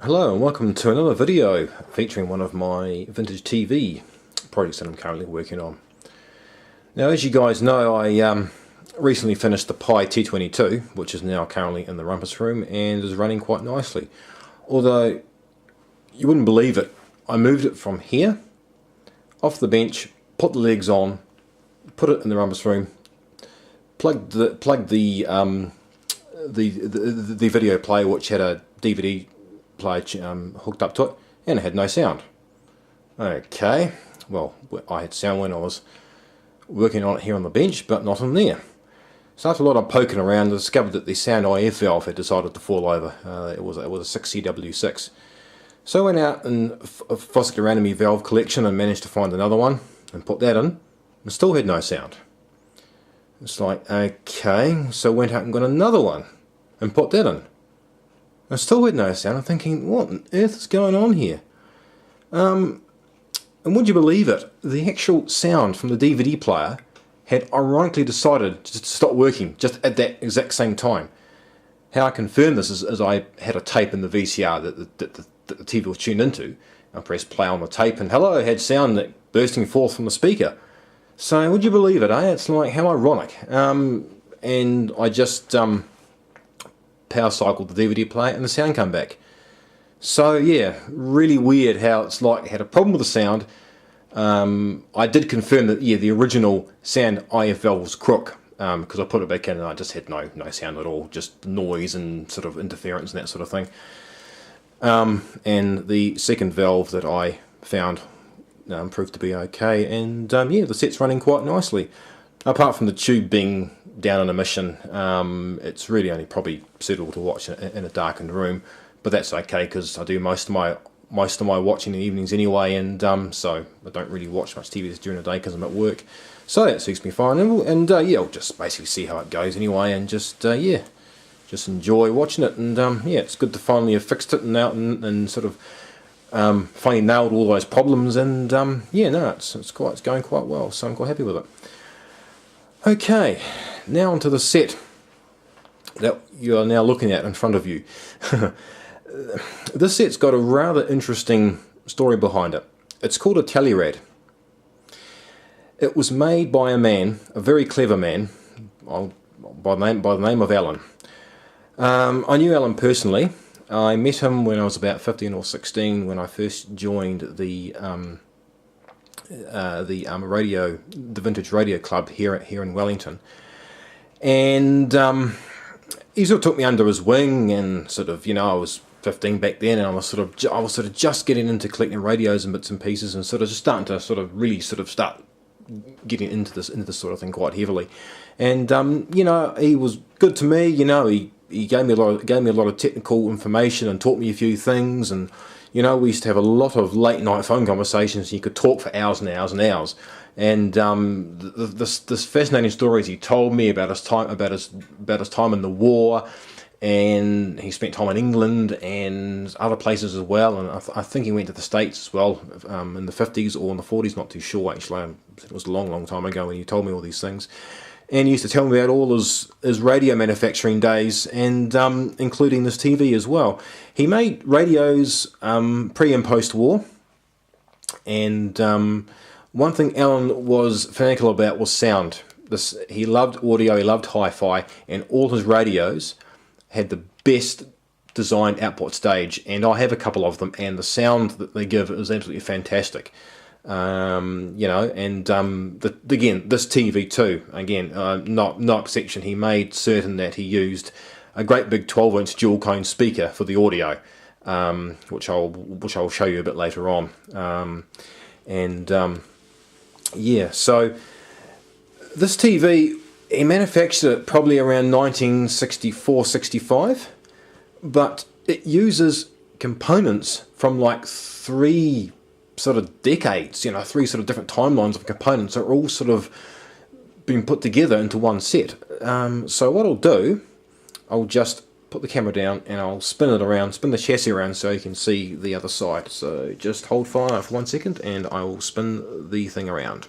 Hello and welcome to another video featuring one of my vintage TV projects that I'm currently working on. Now, as you guys know, I recently finished the Pi T22, which is now currently in the rumpus room and is running quite nicely. Although, you wouldn't believe it, I moved it from here, off the bench, put the legs on, put it in the rumpus room, plugged the video player, which had a DVD player hooked up to it, and it had no sound. Okay, well, I had sound when I was working on it here on the bench, but not in there. So after a lot of poking around, I discovered that the sound IF valve had decided to fall over. It was a 6CW6. So I went out and fossicked around in my valve collection and managed to find another one and put that in, and still had no sound. It's like, okay, so I went out and got another one and put that in. I still had no sound. I'm thinking, what on earth is going on here? And would you believe it? The actual sound from the DVD player had ironically decided to stop working just at that exact same time. How I confirmed this is I had a tape in the VCR that the TV was tuned into. I pressed play on the tape and hello, I had sound that bursting forth from the speaker. So would you believe it, eh? It's like, how ironic. And I just power cycled the DVD player and the sound came back. So yeah, really weird how it's like had a problem with the sound. I did confirm that yeah, the original sound IF valve was crook because I put it back in and I just had no sound at all, just noise and sort of interference and that sort of thing. And the second valve that I found proved to be okay, and yeah, the set's running quite nicely. Apart from the tube being down in emission, it's really only probably suitable to watch in a darkened room, but that's okay because I do most of my watching in the evenings anyway, and so I don't really watch much TV during the day because I'm at work, so that suits me fine. And yeah, I'll just basically see how it goes anyway, and just yeah, just enjoy watching it. And yeah, it's good to finally have fixed it and out and sort of finally nailed all those problems, and yeah, no, it's going quite well, so I'm quite happy with it. Okay, now onto the set that you are now looking at in front of you. This set's got a rather interesting story behind it. It's called a Telerad. It was made by a man, a very clever man, by the name of Alan. I knew Alan personally. I met him when I was about 15 or 16 when I first joined the vintage radio club here in Wellington, and he sort of took me under his wing, and sort of, you know, I was 15 back then, and I was sort of just getting into collecting radios and bits and pieces, and sort of just starting to sort of really sort of start getting into this sort of thing quite heavily. And you know, he was good to me. You know, he gave me a lot of technical information and taught me a few things, and you know, we used to have a lot of late night phone conversations. You could talk for hours and hours and hours. And this fascinating stories he told me about his time in the war, and he spent time in England and other places as well. And I think he went to the States as well in the 50s or in the 40s, not too sure actually. It was a long time ago when he told me all these things. And he used to tell me about all his radio manufacturing days, and including this TV as well. He made radios pre and post-war, and one thing Alan was fanatical about was sound. He loved audio, he loved hi-fi, and all his radios had the best designed output stage, and I have a couple of them, and the sound that they give is absolutely fantastic. You know, and again, this TV too, again, no exception. He made certain that he used a great big 12-inch dual cone speaker for the audio, which I'll show you a bit later on. Yeah, so this TV, he manufactured it probably around 1964-65, but it uses components from like three sort of decades, you know, three sort of different timelines of components are all sort of been put together into one set. So what I'll do, I'll just put the camera down and I'll spin it around, spin the chassis around so you can see the other side. So just hold fire for 1 second and I will spin the thing around.